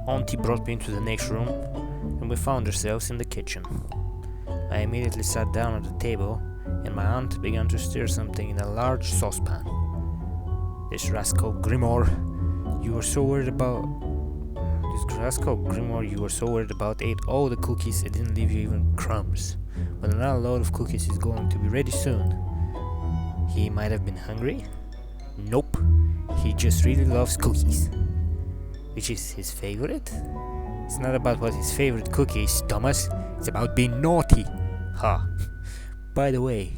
Auntie brought me into the next room, and we found ourselves in the kitchen. I immediately sat down at the table, and my aunt began to stir something in a large saucepan. This rascal Grimoire you were so worried about ate all the cookies and didn't leave you even crumbs. But another load of cookies is going to be ready soon. He might have been hungry? Nope. He just really loves cookies. Which is his favorite? It's not about what his favorite cookie is, Thomas. It's about being naughty. Ha. By the way,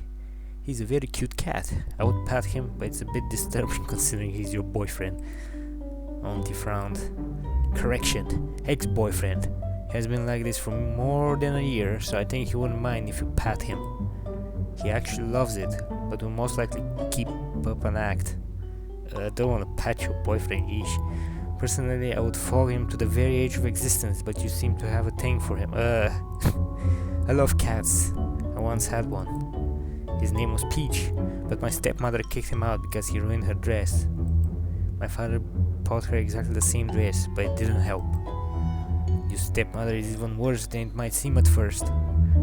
he's a very cute cat. I would pet him, but it's a bit disturbing considering he's your boyfriend. Auntie frowned. Correction, ex-boyfriend. He has been like this for more than a year, so I think he wouldn't mind if you pat him. He actually loves it, but will most likely keep up an act. I don't want to pat your boyfriend, Ish. Personally, I would follow him to the very edge of existence, but you seem to have a thing for him. I love cats. I once had one. His name was Peach, but my stepmother kicked him out because he ruined her dress. My father bought her exactly the same dress, but it didn't help. Your stepmother is even worse than it might seem at first.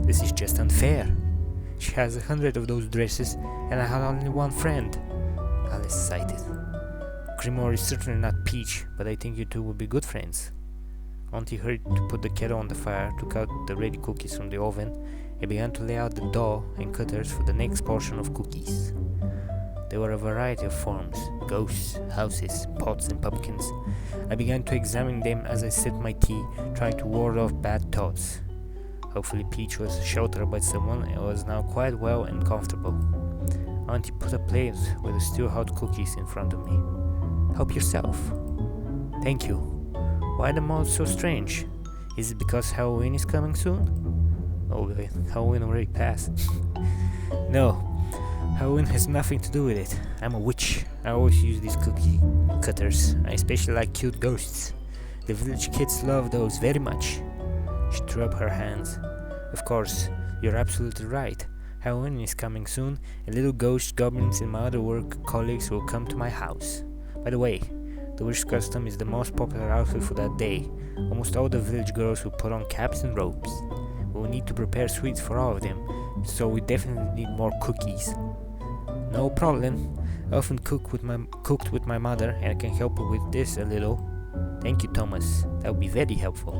This is just unfair. She has 100 of those dresses, and I had only one friend. Alice sighed. Grimoire is certainly not Peach, but I think you two would be good friends. Auntie hurried to put the kettle on the fire, took out the ready cookies from the oven, and began to lay out the dough and cutters for the next portion of cookies. There were a variety of forms: ghosts, houses, pots, and pumpkins. I began to examine them as I sipped my tea, trying to ward off bad thoughts. Hopefully Peach was sheltered by someone and was now quite well and comfortable. Auntie put a plate with the still hot cookies in front of me. Help yourself. Thank you. Why the mouth so strange? Is it because Halloween is coming soon? Oh wait, Halloween already passed. No, Halloween has nothing to do with it. I'm a witch. I always use these cookie cutters. I especially like cute ghosts. The village kids love those very much. She threw up her hands. Of course, you're absolutely right. Halloween is coming soon, and little ghosts, goblins, and my other work colleagues will come to my house. By the way, the witch costume is the most popular outfit for that day. Almost all the village girls will put on caps and robes. We will need to prepare sweets for all of them, so we definitely need more cookies. No problem. I often cooked with my mother, and I can help her with this a little. Thank you, Thomas. That would be very helpful.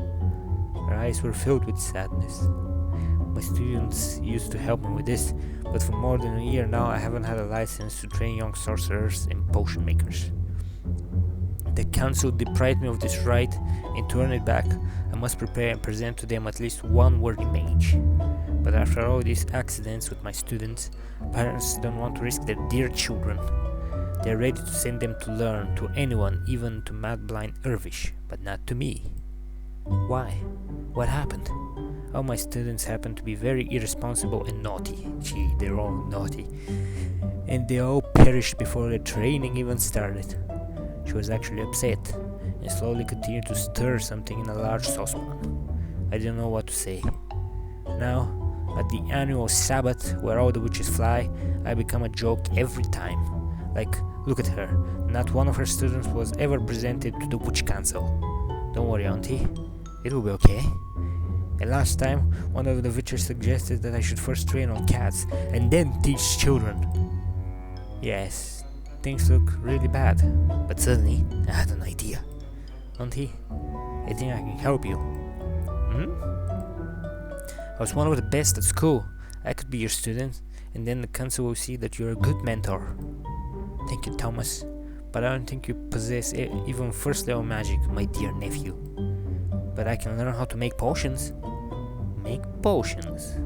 Her eyes were filled with sadness. My students used to help me with this, but for more than a year now I haven't had a license to train young sorcerers and potion makers. The council deprived me of this right, and to earn it back, I must prepare and present to them at least one worthy mage. But after all these accidents with my students, parents don't want to risk their dear children. They're ready to send them to learn to anyone, even to mad blind Irvish, but not to me. Why? What happened? All my students happen to be very irresponsible and naughty. Gee, they're all naughty. And they all perished before the training even started. She was actually upset, and slowly continued to stir something in a large saucepan. I didn't know what to say. Now, at the annual Sabbath, where all the witches fly, I become a joke every time. Like, look at her. Not one of her students was ever presented to the witch council. Don't worry, Auntie. It will be okay. And last time, one of the witches suggested that I should first train on cats and then teach children. Yes, things look really bad, but suddenly I had an idea. Auntie, I think I can help you. I was one of the best at school. I could be your student, and then the council will see that you're a good mentor. Thank you, Thomas, but I don't think you possess even first level magic, my dear nephew. But I can learn how to make potions. Make potions?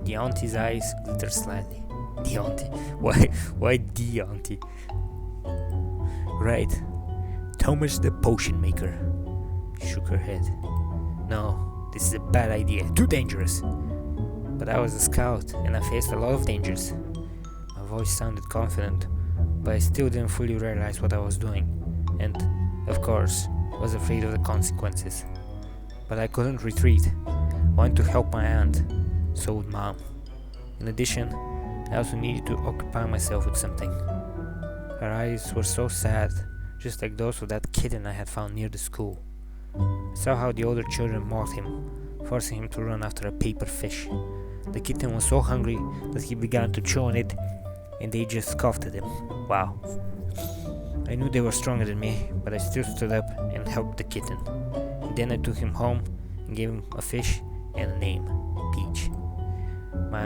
The auntie's eyes glittered slightly. The auntie? Why the auntie? Right. Thomas the potion maker. She shook her head. No, this is a bad idea. Too dangerous. But I was a scout, and I faced a lot of dangers. My voice sounded confident, but I still didn't fully realize what I was doing. And, of course, was afraid of the consequences. But I couldn't retreat. I wanted to help my aunt. So would Mom. In addition, I also needed to occupy myself with something. Her eyes were so sad, just like those of that kitten I had found near the school. I saw how the older children mocked him, forcing him to run after a paper fish. The kitten was so hungry that he began to chew on it, and they just scoffed at him. Wow. I knew they were stronger than me, but I still stood up and helped the kitten. And then I took him home and gave him a fish and a name, Peach. My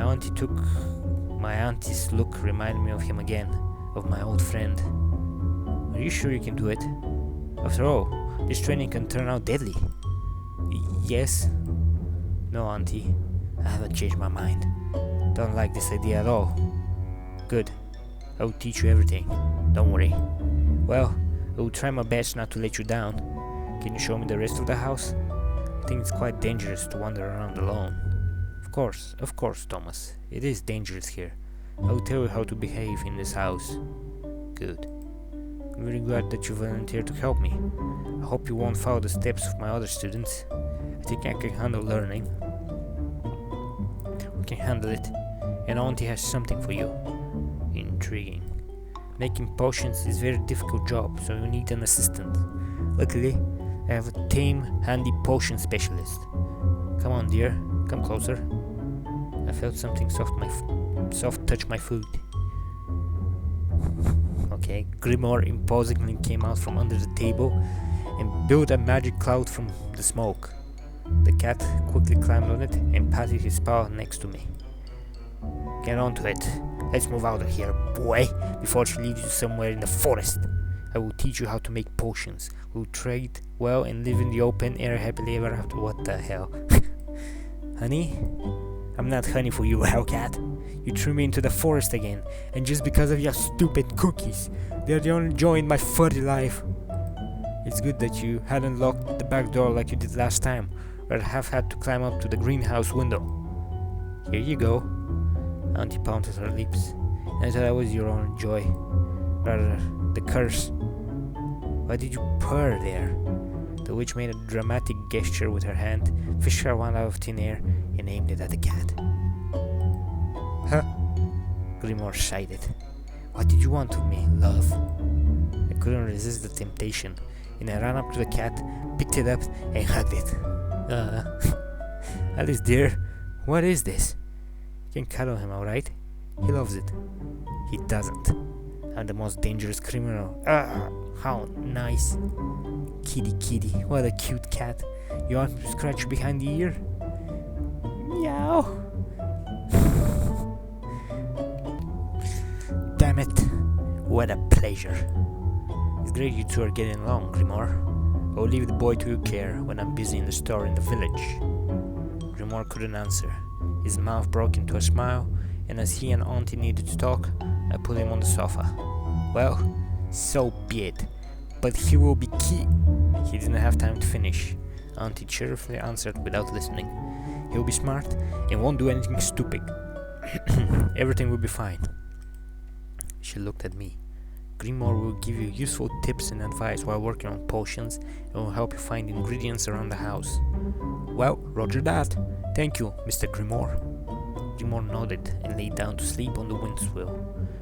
auntie's look reminded me of him again, of my old friend. Are you sure you can do it? After all, this training can turn out deadly. Yes? No, Auntie. I haven't changed my mind. Don't like this idea at all. Good. I will teach you everything. Don't worry. Well, I will try my best not to let you down. Can you show me the rest of the house? I think it's quite dangerous to wander around alone. Of course, Thomas. It is dangerous here. I will tell you how to behave in this house. Good. I'm very glad that you volunteered to help me. I hope you won't follow the steps of my other students. I think I can handle learning. We can handle it. And Auntie has something for you. Intriguing. Making potions is a very difficult job, so you need an assistant. Luckily, I have a tame, handy potion specialist. Come on, dear. Come closer. I felt something soft touch my foot. Okay, Grimoire imposingly came out from under the table and built a magic cloud from the smoke. The cat quickly climbed on it and patted his paw next to me. Get onto it. Let's move out of here, boy, before she leads you somewhere in the forest. I will teach you how to make potions. We'll trade well and live in the open air happily ever after. What the hell? Honey? I'm not honey for you, hellcat. You threw me into the forest again, and just because of your stupid cookies. They're the only joy in my furry life. It's good that you hadn't locked the back door like you did last time, or I'd have had to climb up to the greenhouse window. Here you go. Auntie pounded her lips, and I thought I was your only joy. Rather, the curse. Why did you purr there? The witch made a dramatic gesture with her hand, fished her wand out of thin air, and aimed it at the cat. Huh? Grimoire sighed. What did you want of me, love? I couldn't resist the temptation, and I ran up to the cat, picked it up, and hugged it. Alice dear, what is this? You can cuddle him, alright? He loves it. He doesn't. I'm the most dangerous criminal. How nice. Kitty, what a cute cat. You want me to scratch you behind the ear? Meow. Damn it. What a pleasure. It's great you two are getting along, Grimoire. I'll leave the boy to your care when I'm busy in the store in the village. Grimoire couldn't answer. His mouth broke into a smile, and as he and Auntie needed to talk, I put him on the sofa. Well, so be it. But he will be key. He didn't have time to finish. Auntie cheerfully answered without listening. He'll be smart and won't do anything stupid. Everything will be fine. She looked at me. Grimoire will give you useful tips and advice while working on potions and will help you find ingredients around the house. Well, roger that. Thank you, Mr. Grimoire. Grimoire nodded and lay down to sleep on the windowsill.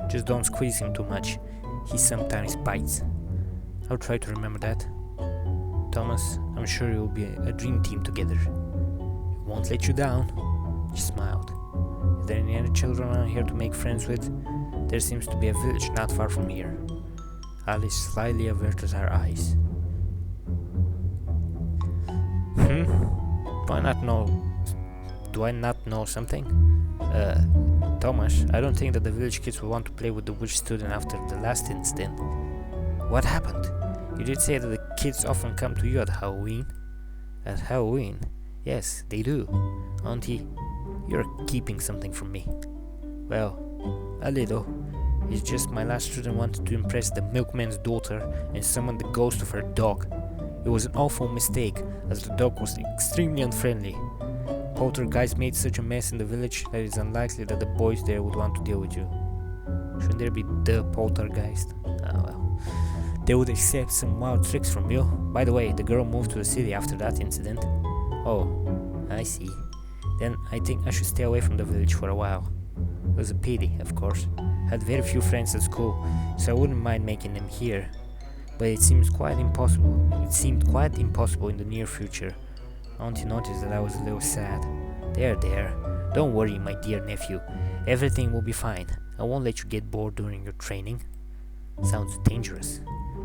Just don't squeeze him too much. He sometimes bites. I'll try to remember that. Thomas, I'm sure you'll be a dream team together. It won't let you down. She smiled. Is there any other children around here to make friends with? There seems to be a village not far from here. Alice slightly averted her eyes. Do I not know something? Thomas, I don't think that the village kids will want to play with the witch student after the last incident. What happened? You did say that the kids often come to you at Halloween. At Halloween? Yes, they do. Auntie, you're keeping something from me. Well, a little. It's just my last student wanted to impress the milkman's daughter and summon the ghost of her dog. It was an awful mistake, as the dog was extremely unfriendly. Poltergeist made such a mess in the village that it's unlikely that the boys there would want to deal with you. Shouldn't there be the poltergeist? Oh well. They would accept some wild tricks from you. By the way, the girl moved to the city after that incident. Oh, I see. Then I think I should stay away from the village for a while. It was a pity, of course. I had very few friends at school, so I wouldn't mind making them here. but it seemed quite impossible in the near future. Auntie noticed that I was a little sad. There, don't worry, my dear nephew. Everything will be fine. I won't let you get bored during your training. Sounds dangerous.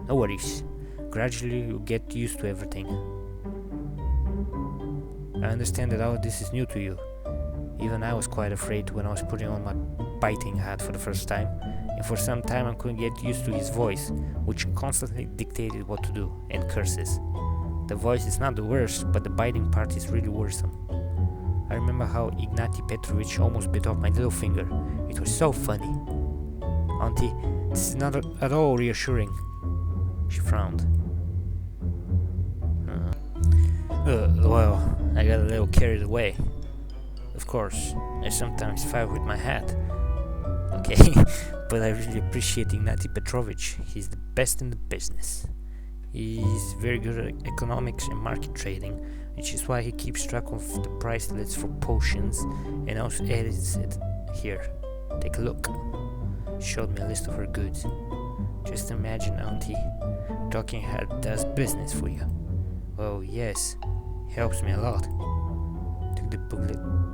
No worries. Gradually you'll get used to everything. I understand that all this is new to you. Even I was quite afraid when I was putting on my biting hat for the first time, and for some time I couldn't get used to his voice, which constantly dictated what to do, and curses. The voice is not the worst, but the biting part is really worrisome. I remember how Ignati Petrovich almost bit off my little finger. It was so funny. Auntie, this is not at all reassuring. She frowned. Well, I got a little carried away. Of course, I sometimes fight with my hat. Okay, but I really appreciate Ignati Petrovich. He's the best in the business. He's very good at economics and market trading, which is why he keeps track of the price lists for potions and also edits it. Here, take a look. She showed me a list of her goods. Just imagine, Auntie, Talking Head does business for you. Oh yes, helps me a lot. Took the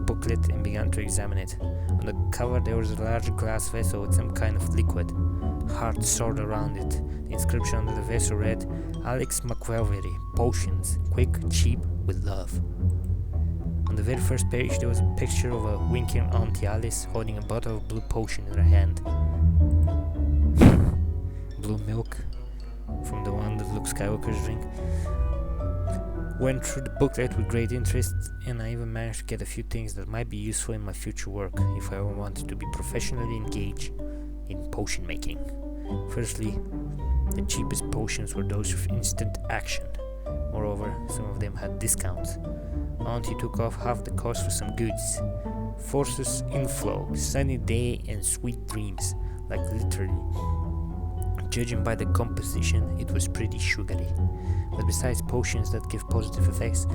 booklet and began to examine it. On the cover there was a large glass vessel with some kind of liquid. Heart sword around it. The inscription under the vessel read, Alex McWelvery, potions, quick, cheap, with love. On the very first page there was a picture of a winking Auntie Alice holding a bottle of blue potion in her hand. Blue milk, from the one that Luke Skywalker's drink. Went through the booklet with great interest, and I even managed to get a few things that might be useful in my future work if I ever wanted to be professionally engaged in potion making. Firstly, the cheapest potions were those with instant action. Moreover, some of them had discounts. Auntie took off half the cost for some goods. Forces inflow, sunny day and sweet dreams, like literally. Judging by the composition, it was pretty sugary. But besides potions that give positive effects,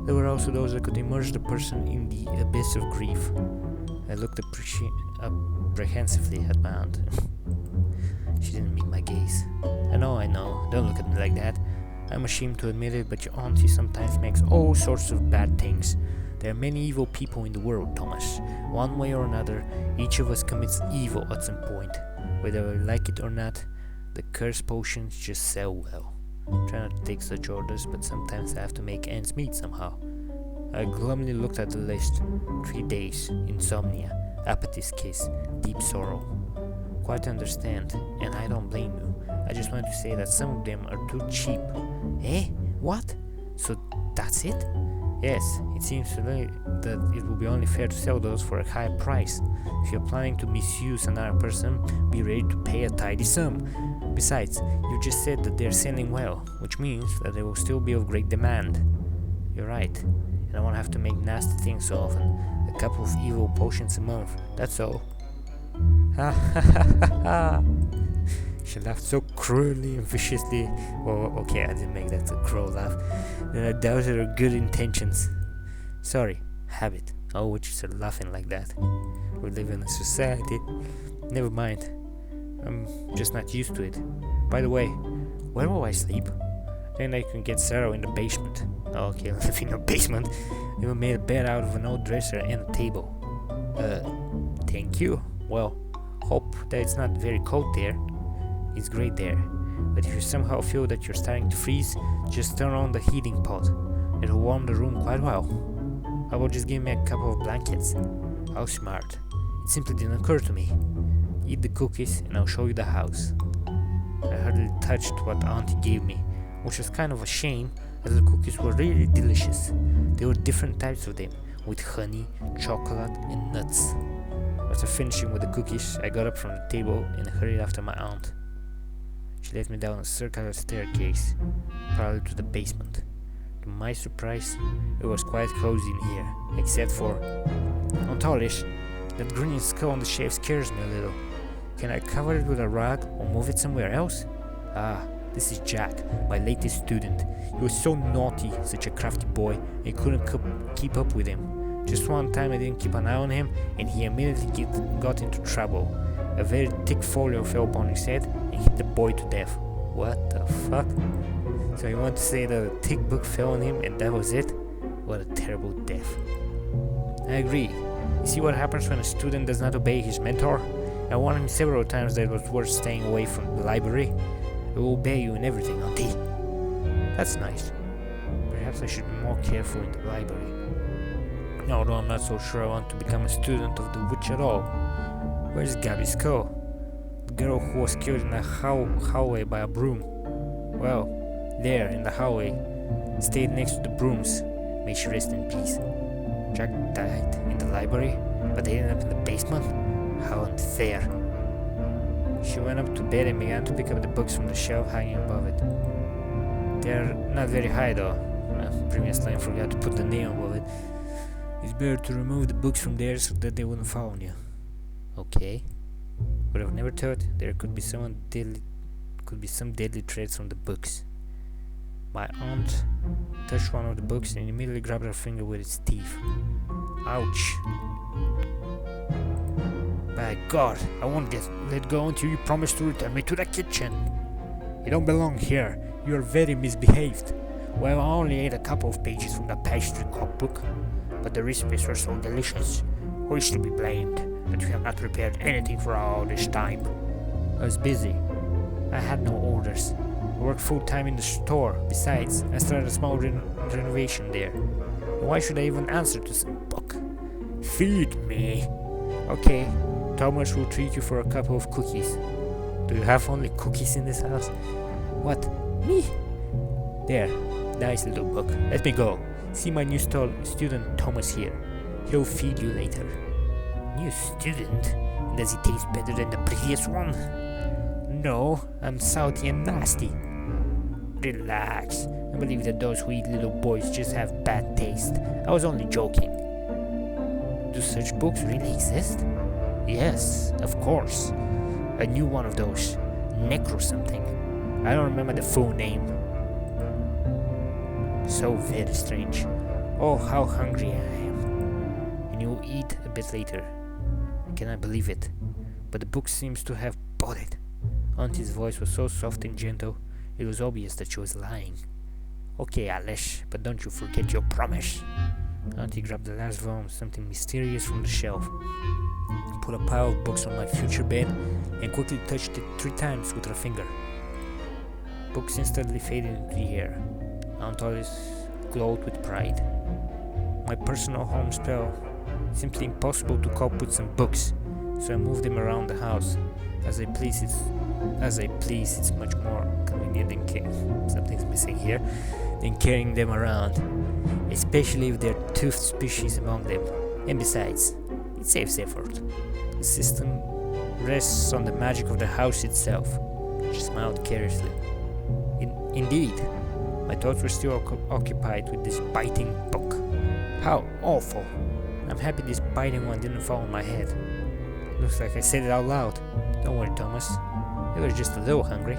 there were also those that could immerse the person in the abyss of grief. I looked apprehensively at my aunt. She didn't meet my gaze. I know, don't look at me like that. I'm ashamed to admit it, but your auntie sometimes makes all sorts of bad things. There are many evil people in the world, Thomas. One way or another, each of us commits evil at some point. Whether we like it or not, the cursed potions just sell well. Try not to take such orders, but sometimes I have to make ends meet somehow. I glumly looked at the list. 3 days, insomnia, apathy's kiss, deep sorrow. Quite understand, and I don't blame you. I just want to say that some of them are too cheap. Eh? What? So that's it? Yes, it seems to me that it would be only fair to sell those for a high price. If you're planning to misuse another person, be ready to pay a tidy sum. Besides, you just said that they're selling well, which means that they will still be of great demand. You're right, and I won't have to make nasty things so often. A couple of evil potions a month, that's all. Ha ha ha ha ha! She laughed so cruelly and viciously. Well, okay, I didn't make that a crow laugh. Then I doubted her good intentions. Sorry, habit. Oh, witches are laughing like that. We live in a society. Never mind. I'm just not used to it. By the way, where will I sleep? Then I can get Sarah in the basement. Okay, I live in a basement. Even made a bed out of an old dresser and a table. Thank you. Well, hope that it's not very cold there. It's great there. But if you somehow feel that you're starting to freeze, just turn on the heating pot. It'll warm the room quite well. How about just give me a couple of blankets? How smart. It simply didn't occur to me. Eat the cookies and I'll show you the house. I hardly touched what Auntie gave me, which was kind of a shame as the cookies were really delicious. There were different types of them, with honey, chocolate and nuts. After finishing with the cookies, I got up from the table and hurried after my aunt. She led me down a circular staircase, parallel to the basement. To my surprise, it was quite cozy in here, except for... Aunt Alice, that green skull on the shelf scares me a little. Can I cover it with a rug or move it somewhere else? Ah, this is Jack, my latest student. He was so naughty, such a crafty boy, I couldn't keep up with him. Just one time I didn't keep an eye on him, and he immediately got into trouble. A very thick folio fell upon his head and hit the boy to death. What the fuck? So you want to say that a thick book fell on him and that was it? What a terrible death. I agree. You see what happens when a student does not obey his mentor? I warned him several times that it was worth staying away from the library. I will obey you in everything, Auntie. That's nice. Perhaps I should be more careful in the library. Although I'm not so sure I want to become a student of the witch at all. Where's Gabby's skull? The girl who was killed in the hallway by a broom. Well, there in the hallway, stayed next to the brooms. May she rest in peace. Jack died in the library, but they ended up in the basement? How unfair. She went up to bed and began to pick up the books from the shelf hanging above it. They're not very high though. Previous line forgot to put the name above it. It's better to remove the books from there so that they wouldn't fall on you. Okay. But I've never thought there could be some deadly threats from the books. My aunt touched one of the books and immediately grabbed her finger with its teeth. Ouch. By God, I won't get let go until you promise to return me to the kitchen. You don't belong here. You are very misbehaved. Well, I only ate a couple of pages from the pastry cookbook, but the recipes were so delicious. Who is to be blamed that you have not prepared anything for all this time? I was busy. I had no orders. I worked full-time in the store. Besides, I started a small renovation there. Why should I even answer to some book? Feed me. Okay, Thomas will treat you for a couple of cookies. Do you have only cookies in this house? What? Me? There, nice little book. Let me go. See my new student Thomas here. He'll feed you later. New student? Does he taste better than the previous one? No, I'm salty and nasty. Relax. I believe that those who eat little boys just have bad taste. I was only joking. Do such books really exist? Yes, of course. I knew one of those. Necro something. I don't remember the full name. So very strange. Oh, how hungry I am. And you will eat a bit later. I cannot believe it. But the book seems to have bought it. Auntie's voice was so soft and gentle, it was obvious that she was lying. Okay, Alice, but don't you forget your promise. Auntie grabbed the last volume, something mysterious from the shelf, put a pile of books on my future bed, and quickly touched it 3 times with her finger. Books instantly faded into the air. Aunt Alice glowed with pride. My personal home spell. Simply impossible to cope with some books, so I moved them around the house. As I please, it's much more convenient than something's missing here, than carrying them around, especially if there are toothed species among them. And besides, it saves effort. The system rests on the magic of the house itself. She smiled carelessly. Indeed, my thoughts were still occupied with this biting book. How awful! I'm happy this biting one didn't fall on my head. Looks like I said it out loud. Don't worry, Thomas. I was just a little hungry.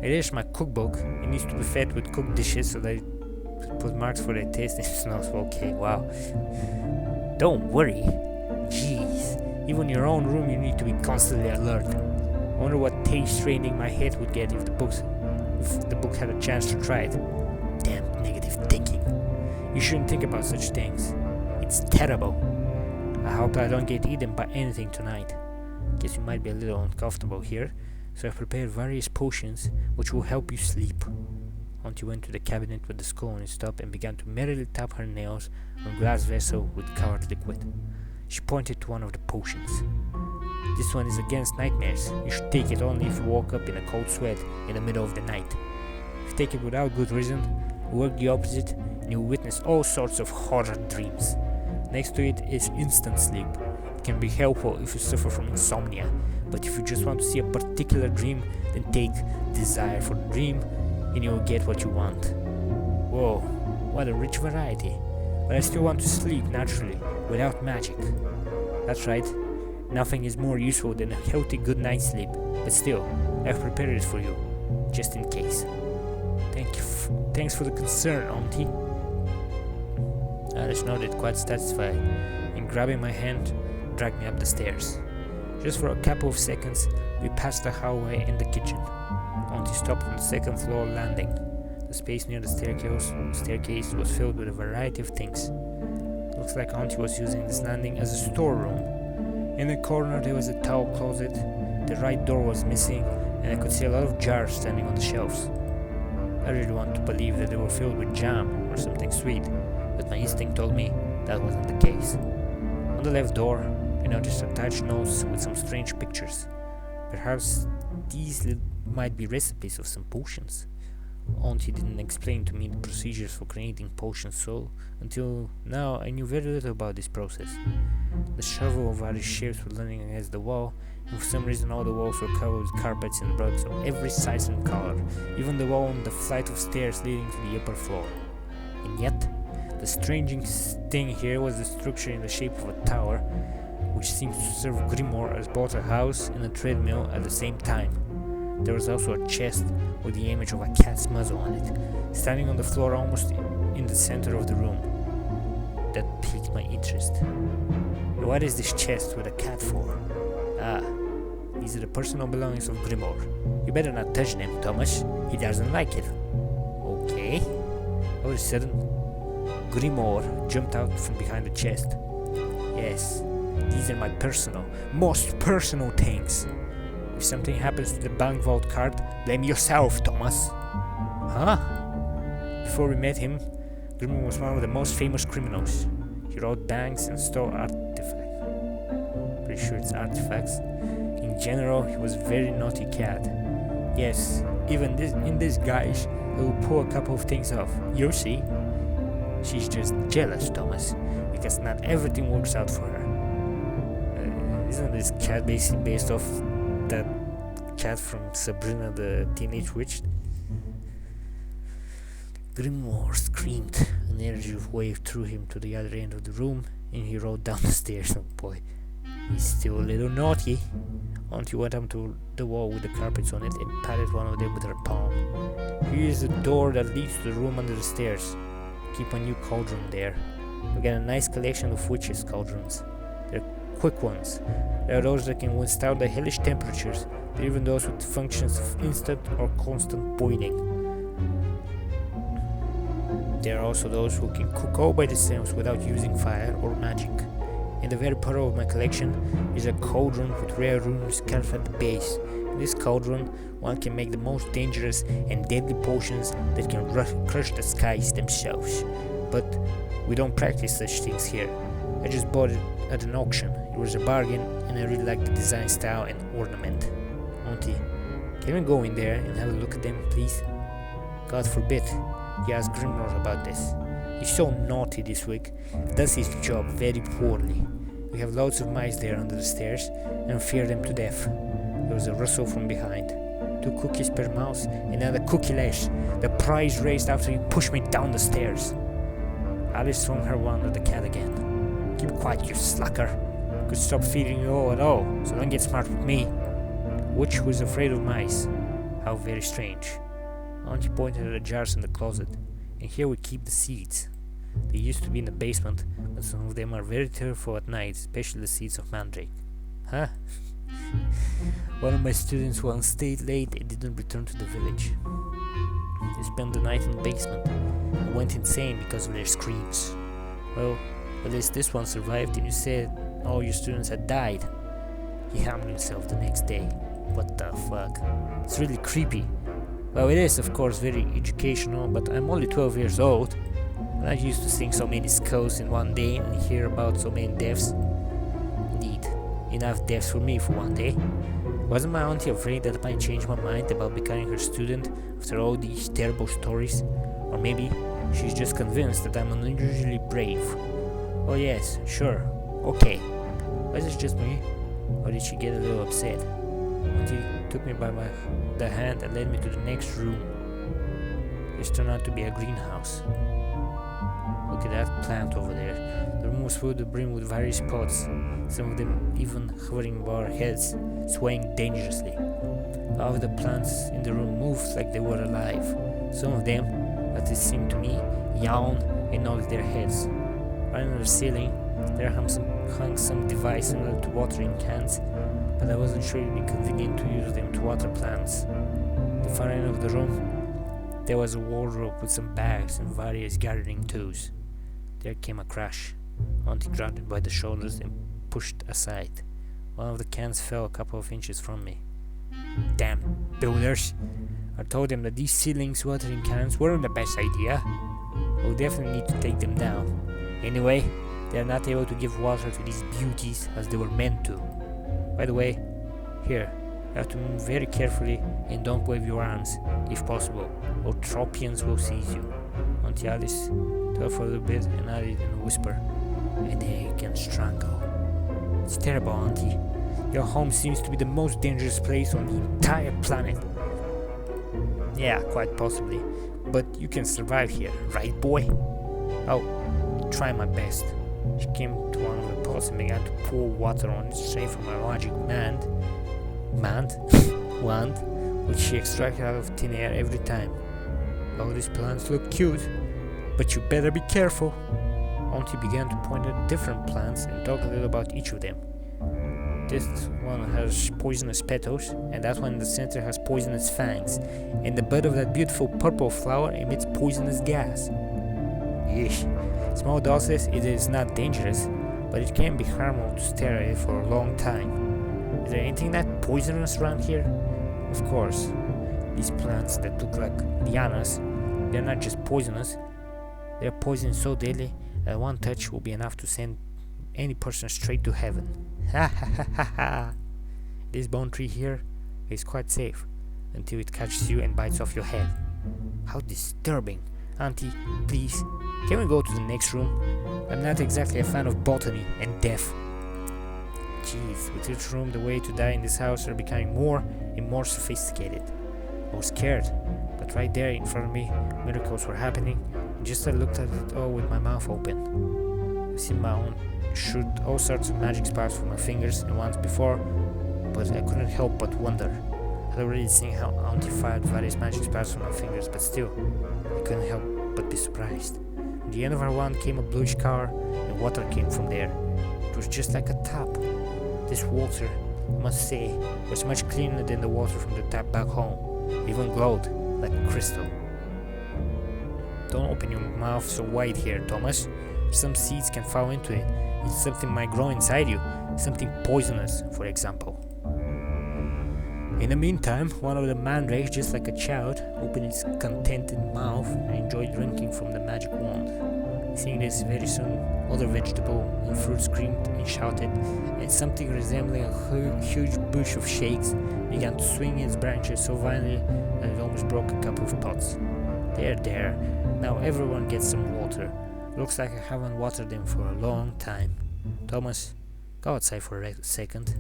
It is my cookbook. It needs to be fed with cooked dishes so that it put marks for their taste and it smells okay. Wow. Don't worry. Jeez. Even in your own room you need to be constantly alert. I wonder what taste training my head would get if the book had a chance to try it. Damn negative thinking. You shouldn't think about such things. It's terrible. I hope I don't get eaten by anything tonight. Guess you might be a little uncomfortable here, so I've prepared various potions which will help you sleep. Auntie went to the cabinet with the skull on its top and began to merrily tap her nails on a glass vessel with colored liquid. She pointed to one of the potions. This one is against nightmares. You should take it only if you woke up in a cold sweat in the middle of the night. If you take it without good reason, work the opposite and you'll witness all sorts of horror dreams. Next to it is instant sleep. It can be helpful if you suffer from insomnia, but if you just want to see a particular dream, then take desire for the dream and you'll get what you want. Whoa, what a rich variety. But I still want to sleep naturally, without magic. That's right, nothing is more useful than a healthy good night's sleep, but still, I've prepared it for you, just in case. Thanks for the concern, Auntie. Alice nodded, quite satisfied, and grabbing my hand, dragged me up the stairs. Just for a couple of seconds, we passed the hallway and the kitchen. Auntie stopped on the second floor landing. The space near the staircase was filled with a variety of things. Looks like Auntie was using this landing as a storeroom. In the corner there was a towel closet, the right door was missing, and I could see a lot of jars standing on the shelves. I really wanted to believe that they were filled with jam or something sweet, but my instinct told me that wasn't the case. On the left door, I noticed attached notes with some strange pictures. Perhaps these might be recipes of some potions. Auntie didn't explain to me the procedures for creating potions, so until now I knew very little about this process. The shovel of various shapes was leaning against the wall, and for some reason all the walls were covered with carpets and rugs of every size and color, even the wall on the flight of stairs leading to the upper floor. And yet, the strangest thing here was the structure in the shape of a tower, which seemed to serve Grimoire as both a house and a treadmill at the same time. There was also a chest with the image of a cat's muzzle on it, standing on the floor almost in the center of the room. That piqued my interest. What is this chest with a cat for? Ah, these are the personal belongings of Grimoire. You better not touch them, Thomas. He doesn't like it. Okay. All of a sudden, Grimoire jumped out from behind the chest. Yes, these are my most personal things. If something happens to the bank vault card, blame yourself, Thomas. Huh? Before we met him, Grimoire was one of the most famous criminals. He robbed banks and stole artifacts. Pretty sure it's artifacts. In general, he was a very naughty cat. Yes, even in disguise, he will pull a couple of things off. You see? She's just jealous, Thomas, because not everything works out for her. Isn't this cat basically based off that cat from Sabrina the Teenage Witch? Grimoire screamed. An energy wave threw him to the other end of the room, and he rolled down the stairs. Oh boy, he's still a little naughty. Auntie went up to the wall with the carpets on it and patted one of them with her palm. Here is the door that leads to the room under the stairs. Keep a new cauldron there. We got a nice collection of witches' cauldrons. They're quick ones. There are those that can withstand the hellish temperatures. There are even those with functions of instant or constant boiling. There are also those who can cook all by themselves without using fire or magic. In the very pearl of my collection is a cauldron with rare runes carved at the base. In this cauldron, one can make the most dangerous and deadly potions that can crush the skies themselves. But we don't practice such things here. I just bought it at an auction. It was a bargain, and I really like the design, style, and ornament. Auntie, can we go in there and have a look at them, please? God forbid he asked Grimoire about this. He's so naughty this week, does his job very poorly. We have loads of mice there under the stairs, and fear them to death. There was a rustle from behind. 2 cookies per mouse, another cookie less. The price raised after you pushed me down the stairs. Alice swung her wand at the cat again. Keep quiet, you slacker. I could stop feeding you all at all, so don't get smart with me. Witch was afraid of mice. How very strange. Auntie pointed at the jars in the closet. And here we keep the seeds. They used to be in the basement, but some of them are very tearful at night, especially the seeds of mandrake. Huh? One of my students once stayed late and didn't return to the village. They spent the night in the basement and went insane because of their screams. Well, at least this one survived, and you said all your students had died. He harmed himself the next day. What the fuck? It's really creepy. Well, it is, of course, very educational, but I'm only 12 years old. I'm not used to seeing so many skulls in one day and hear about so many deaths. Indeed, enough deaths for me for one day. Wasn't my auntie afraid that I might change my mind about becoming her student after all these terrible stories? Or maybe she's just convinced that I'm unusually brave. Oh yes, sure, okay. Was it just me? Or did she get a little upset? Auntie took me by the hand and led me to the next room. This turned out to be a greenhouse. Look at that plant over there. The room was filled to the brim with various pots, some of them even hovering above our heads, swaying dangerously. All of the plants in the room moved like they were alive. Some of them, as it seemed to me, yawned and nodded their heads. Right on the ceiling, there hung some device similar to watering cans, but I wasn't sure it would be convenient to use them to water plants. The far end of the room, there was a wardrobe with some bags and various gardening tools. There came a crash. Auntie grabbed it by the shoulders and pushed aside. One of the cans fell a couple of inches from me. Damn builders! I told them that these ceilings watering cans weren't the best idea. We'll definitely need to take them down. Anyway, they are not able to give water to these beauties as they were meant to. By the way, here, you have to move very carefully and don't wave your arms, if possible, or Tropians will seize you. Auntie Alice thought for a little bit and added in a whisper, and they can strangle. It's terrible, Auntie. Your home seems to be the most dangerous place on the entire planet. Yeah, quite possibly. But you can survive here, right, boy? I'll try my best. She came to one of the pots and began to pour water on it straight from a magic wand, which she extracted out of thin air every time. All these plants look cute, but you better be careful. Auntie began to point at different plants and talk a little about each of them. This one has poisonous petals, and that one in the center has poisonous fangs, and the bud of that beautiful purple flower emits poisonous gas. Yeesh. Small doses, it is not dangerous, but it can be harmful to stare at it for a long time. Is there anything that poisonous around here? Of course. These plants that look like lianas, they're not just poisonous, they're poison so deadly that one touch will be enough to send any person straight to heaven. Ha ha ha ha ha. This bone tree here is quite safe until it catches you and bites off your head. How disturbing. Auntie, please, can we go to the next room? I'm not exactly a fan of botany and death. Jeez, with each room the way to die in this house are becoming more and more sophisticated. I was scared, but right there in front of me, miracles were happening, and just I looked at it all with my mouth open. I've seen my own shoot all sorts of magic sparks from my fingers and once before, but I couldn't help but wonder. I'd already seen how Auntie fired various magic sparks from my fingers, but still, I couldn't help but be surprised. At the end of her wand came a bluish color, and water came from there. It was just like a tap. This water, I must say, was much cleaner than the water from the tap back home. It even glowed like crystal. Don't open your mouth so wide here, Thomas. Some seeds can fall into it. It's something might grow inside you, something poisonous, for example. In the meantime, one of the mandrakes, just like a child, opened its contented mouth and enjoyed drinking from the magic wand. Seeing this, very soon, other vegetable and fruit screamed and shouted, and something resembling a huge bush of shakes began to swing its branches so violently that it almost broke a couple of pots. There, now everyone gets some water. Looks like I haven't watered them for a long time. Thomas, go outside for a second.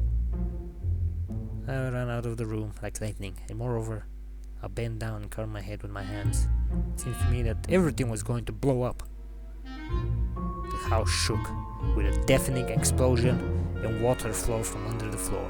I ran out of the room like lightning, and moreover, I bent down and covered my head with my hands. It seemed to me that everything was going to blow up. The house shook with a deafening explosion, and water flowed from under the floor.